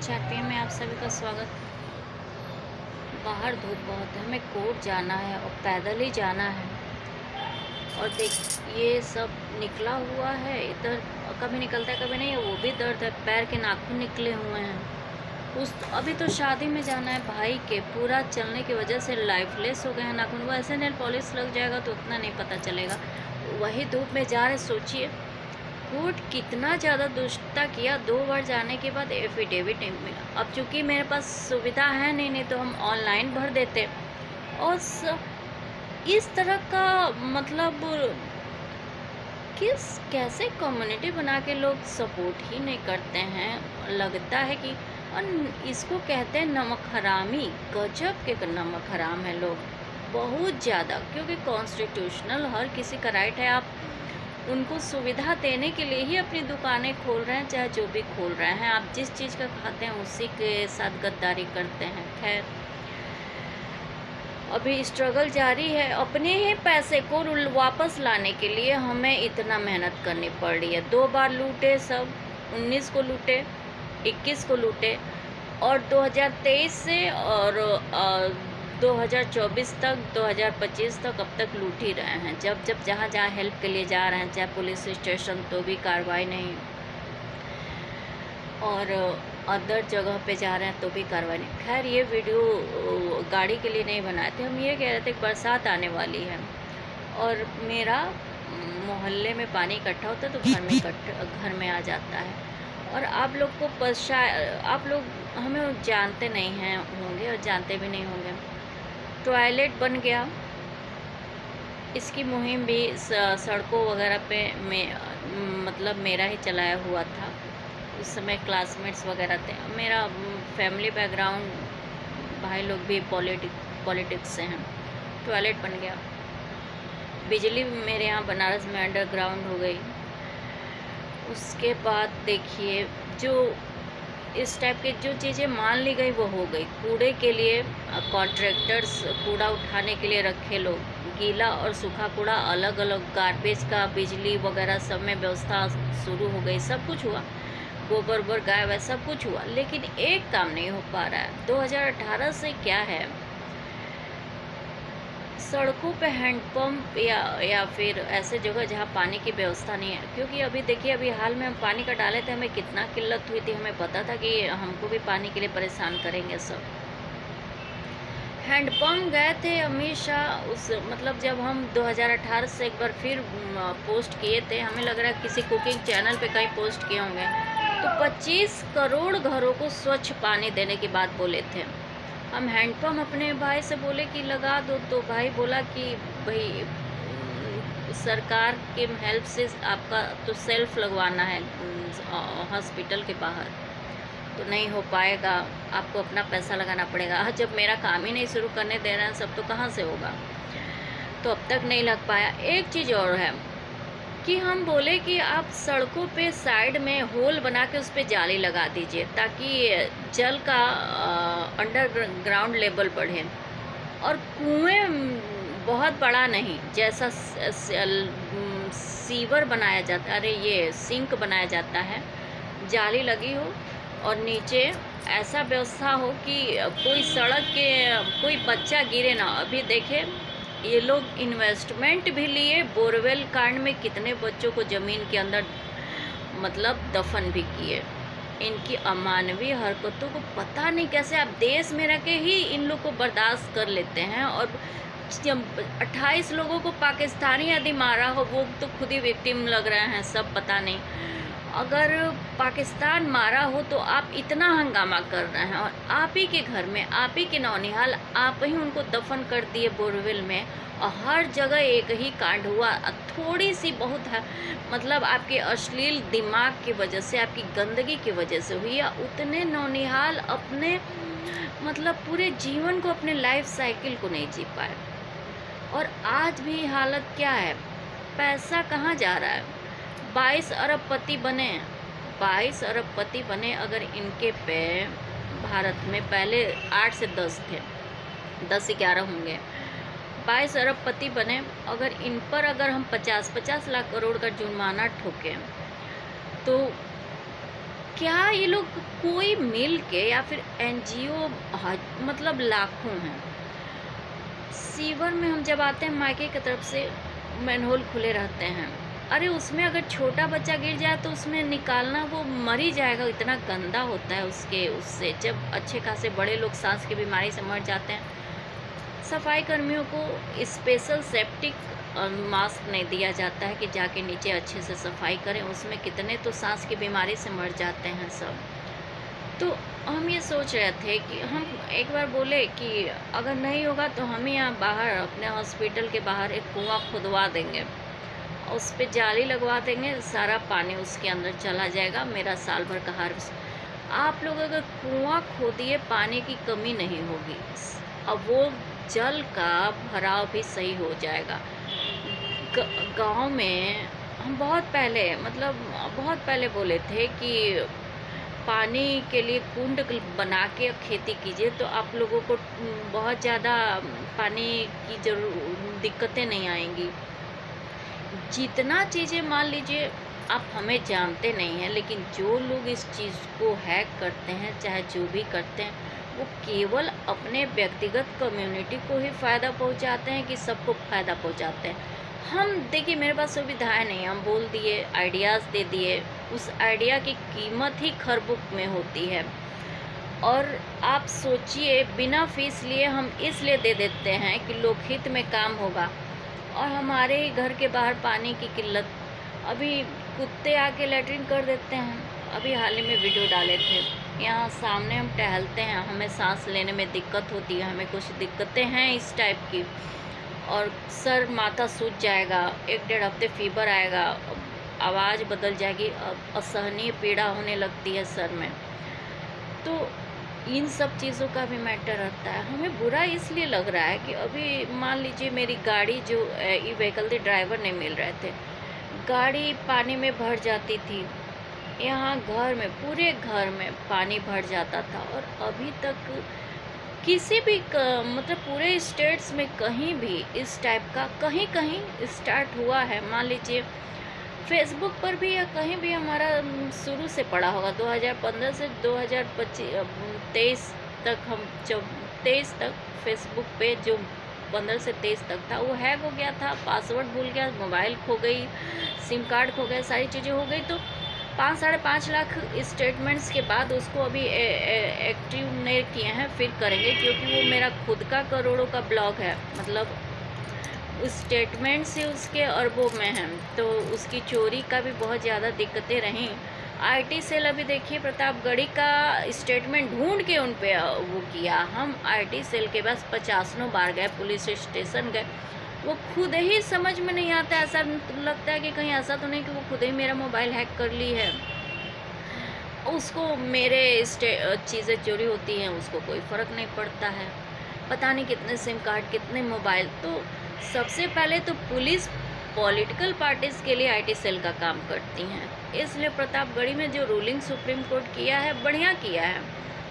Chat पे में आप सभी का स्वागत। बाहर धूप बहुत है, हमें कोर्ट जाना है और पैदल ही जाना है। और देख, ये सब निकला हुआ है इधर, कभी निकलता है कभी नहीं है, वो भी दर्द है। पैर के नाखून निकले हुए हैं। अभी तो शादी में जाना है भाई के, पूरा चलने की वजह से लाइफलेस हो गए हैं नाखून। वो ऐसे नेल पॉलिश लग जाएगा तो उतना नहीं पता चलेगा। वही धूप में जा रहे, सोचिए कोर्ट कितना ज़्यादा दुष्टता किया। 2 बार जाने के बाद एफिडेविट नहीं मिला। अब चूंकि मेरे पास सुविधा है नहीं तो हम ऑनलाइन भर देते। और इस तरह का मतलब कैसे कम्युनिटी बना के लोग सपोर्ट ही नहीं करते हैं। लगता है कि और इसको कहते हैं नमक हरामी। गजब के नमक हराम है लोग, बहुत ज़्यादा। क्योंकि कॉन्स्टिट्यूशनल हर किसी का राइट है। आप उनको सुविधा देने के लिए ही अपनी दुकानें खोल रहे हैं, चाहे जो भी खोल रहे हैं। आप जिस चीज़ का खाते हैं उसी के साथ गद्दारी करते हैं। खैर, अभी स्ट्रगल जारी है। अपने ही पैसे को वापस लाने के लिए हमें इतना मेहनत करनी पड़ रही है। 2 बार लूटे सब, 19 को लूटे, 21 को लूटे, और 2023 से और 2024 तक, 2025 तक अब तक लूट ही रहे हैं। जब जहाँ जहाँ हेल्प के लिए जा रहे हैं, चाहे पुलिस स्टेशन, तो भी कार्रवाई नहीं, और अदर जगह पे जा रहे हैं तो भी कार्रवाई नहीं। खैर, ये वीडियो गाड़ी के लिए नहीं बनाए थे। हम ये कह रहे थे कि बरसात आने वाली है और मेरा मोहल्ले में पानी इकट्ठा होता है तो घर में आ जाता है। और आप लोग को आप लोग हमें जानते नहीं हैं होंगे और जानते भी नहीं होंगे। टॉयलेट बन गया, इसकी मुहिम भी सड़कों वगैरह पे मतलब मेरा ही चलाया हुआ था। उस समय क्लासमेट्स वगैरह थे। मेरा फैमिली बैकग्राउंड, भाई लोग भी पॉलिटिक्स से हैं। टॉयलेट बन गया। बिजली मेरे यहाँ बनारस में अंडरग्राउंड हो गई। उसके बाद देखिए, जो इस टाइप के जो चीज़ें मान ली गई वो हो गई। कूड़े के लिए कॉन्ट्रैक्टर्स कूड़ा उठाने के लिए रखे लोग, गीला और सूखा कूड़ा अलग अलग, गार्बेज का, बिजली वगैरह सब में व्यवस्था शुरू हो गई। सब कुछ हुआ, गोबर गाय वह सब कुछ हुआ, लेकिन एक काम नहीं हो पा रहा है। 2018 से क्या है, सड़कों पे हैंडपम्प या फिर ऐसे जगह जहाँ पानी की व्यवस्था नहीं है। क्योंकि अभी देखिए, अभी हाल में हम पानी का डाले थे, हमें कितना किल्लत हुई थी। हमें पता था कि हमको भी पानी के लिए परेशान करेंगे सब। हैंडपम्प गए थे हमेशा। उस मतलब जब हम 2018 से एक बार फिर पोस्ट किए थे, हमें लग रहा है किसी कुकिंग चैनल पे कहीं पोस्ट किए होंगे, तो 25 करोड़ घरों को स्वच्छ पानी देने की बात बोले थे। हम हैंडपम्प अपने भाई से बोले कि लगा दो, तो भाई बोला कि भाई सरकार के हेल्प से आपका तो सेल्फ लगवाना है हॉस्पिटल के बाहर, तो नहीं हो पाएगा, आपको अपना पैसा लगाना पड़ेगा। जब मेरा काम ही नहीं शुरू करने दे रहे हैं सब, तो कहाँ से होगा। तो अब तक नहीं लग पाया। एक चीज़ और है कि हम बोले कि आप सड़कों पे साइड में होल बना के उस पर जाली लगा दीजिए, ताकि जल का अंडरग्राउंड लेवल बढ़े। और कुएं बहुत बड़ा नहीं, जैसा सीवर बनाया जाता है, अरे ये सिंक बनाया जाता है, जाली लगी हो, और नीचे ऐसा व्यवस्था हो कि कोई सड़क के कोई बच्चा गिरे ना। अभी देखे, ये लोग इन्वेस्टमेंट भी लिए, बोरवेल कांड में कितने बच्चों को ज़मीन के अंदर मतलब दफन भी किए। इनकी अमानवीय हरकतों को पता नहीं कैसे आप देश में रह के ही इन लोग को बर्दाश्त कर लेते हैं। और जब 28 लोगों को पाकिस्तानी यदि मारा हो, वो तो खुद ही विक्टिम लग रहे हैं सब, पता नहीं। अगर पाकिस्तान मारा हो तो आप इतना हंगामा कर रहे हैं, और आप ही के घर में, आप ही के नौनिहाल, आप ही उनको दफन कर दिए बोरवेल में। और हर जगह एक ही कांड हुआ। थोड़ी सी बहुत है, मतलब आपके अश्लील दिमाग की वजह से, आपकी गंदगी की वजह से हुई। या उतने नौनिहाल अपने मतलब पूरे जीवन को, अपने लाइफ साइकिल को नहीं जी पाए। और आज भी हालत क्या है, पैसा कहाँ जा रहा है। 22 अरबपति बने, 22 अरबपति बने। अगर इनके पे भारत में पहले 8 से 10 थे, 10-11 होंगे, 22 अरबपति बने। अगर इन पर अगर हम 50-50 लाख करोड़ का जुर्माना ठोकें, तो क्या ये लोग कोई मिल के या फिर एनजीओ, मतलब लाखों हैं। सीवर में हम जब आते हैं मायके की तरफ से, मैनहोल खुले रहते हैं। अरे उसमें अगर छोटा बच्चा गिर जाए तो उसमें निकालना, वो मर ही जाएगा, इतना गंदा होता है उसके उससे। जब अच्छे खासे बड़े लोग सांस की बीमारी से मर जाते हैं, सफाई कर्मियों को स्पेशल सेप्टिक मास्क नहीं दिया जाता है कि जाके नीचे अच्छे से सफाई करें। उसमें कितने तो सांस की बीमारी से मर जाते हैं सब। तो हम ये सोच रहे थे कि हम एक बार बोले कि अगर नहीं होगा तो हम यहाँ बाहर अपने हॉस्पिटल के बाहर एक कुआं खुदवा देंगे, उस पे जाली लगवा देंगे, सारा पानी उसके अंदर चला जाएगा, मेरा साल भर का हार्वेस्ट। आप लोग अगर कुआं खोदिए, पानी की कमी नहीं होगी, अब वो जल का भराव भी सही हो जाएगा। गांव में हम बहुत पहले, मतलब बहुत पहले बोले थे कि पानी के लिए कुंड बना के खेती कीजिए तो आप लोगों को बहुत ज़्यादा पानी की दिक्कतें नहीं आएंगी। जितना चीज़ें, मान लीजिए आप हमें जानते नहीं हैं, लेकिन जो लोग इस चीज़ को हैक करते हैं, चाहे जो भी करते हैं, वो केवल अपने व्यक्तिगत कम्युनिटी को ही फ़ायदा पहुंचाते हैं कि सबको फ़ायदा पहुंचाते हैं। हम देखिए, मेरे पास सुविधाएं नहीं, हम बोल दिए, आइडियाज़ दे दिए, उस आइडिया की कीमत ही खरबों में होती है। और आप सोचिए, बिना फीस लिए हम इसलिए दे देते हैं कि लोकहित में काम होगा, और हमारे ही घर के बाहर पानी की किल्लत। अभी कुत्ते आके लैट्रिन कर देते हैं। अभी हाल ही में वीडियो डाले थे, यहाँ सामने हम टहलते हैं, हमें सांस लेने में दिक्कत होती है, हमें कुछ दिक्कतें हैं इस टाइप की, और सर माथा सूज जाएगा, 1-1.5 हफ्ते फीवर आएगा, आवाज़ बदल जाएगी, असहनीय पीड़ा होने लगती है सर में। तो इन सब चीज़ों का भी मैटर रहता है। हमें बुरा इसलिए लग रहा है कि अभी मान लीजिए मेरी गाड़ी, जो ई व्हीकल थे, ड्राइवर नहीं मिल रहे थे, गाड़ी पानी में भर जाती थी, यहाँ घर में, पूरे घर में पानी भर जाता था। और अभी तक किसी भी मतलब पूरे स्टेट्स में कहीं भी इस टाइप का कहीं कहीं स्टार्ट हुआ है। मान लीजिए फेसबुक पर भी या कहीं भी हमारा शुरू से पड़ा होगा, 2015 से 2023 तक, हम जब 23 तक फेसबुक पे, जो 15 से 23 तक था, वो हैक हो गया था, पासवर्ड भूल गया, मोबाइल खो गई, सिम कार्ड खो गया, सारी चीज़ें हो गई। तो 5-5.5 लाख स्टेटमेंट्स के बाद उसको अभी एक्टिव नहीं किए हैं, फिर करेंगे, क्योंकि वो मेरा खुद का करोड़ों का ब्लॉग है, मतलब उस स्टेटमेंट से उसके अरबों में हैं। तो उसकी चोरी का भी बहुत ज़्यादा दिक्कतें रहीं। आईटी सेल अभी देखिए प्रतापगढ़ी का स्टेटमेंट ढूंढ के उन पे वो किया। हम आईटी सेल के पास 50 बार गए, पुलिस स्टेशन गए, वो खुद ही समझ में नहीं आता। ऐसा लगता है कि कहीं ऐसा तो नहीं कि वो खुद ही मेरा मोबाइल हैक कर ली है, उसको मेरे चीज़ें चोरी होती हैं, उसको कोई फ़र्क नहीं पड़ता है। पता नहीं कितने सिम कार्ड, कितने मोबाइल। तो सबसे पहले तो पुलिस पॉलिटिकल पार्टीज़ के लिए आईटी सेल का काम करती हैं, इसलिए प्रतापगढ़ी में जो रूलिंग सुप्रीम कोर्ट किया है, बढ़िया किया है।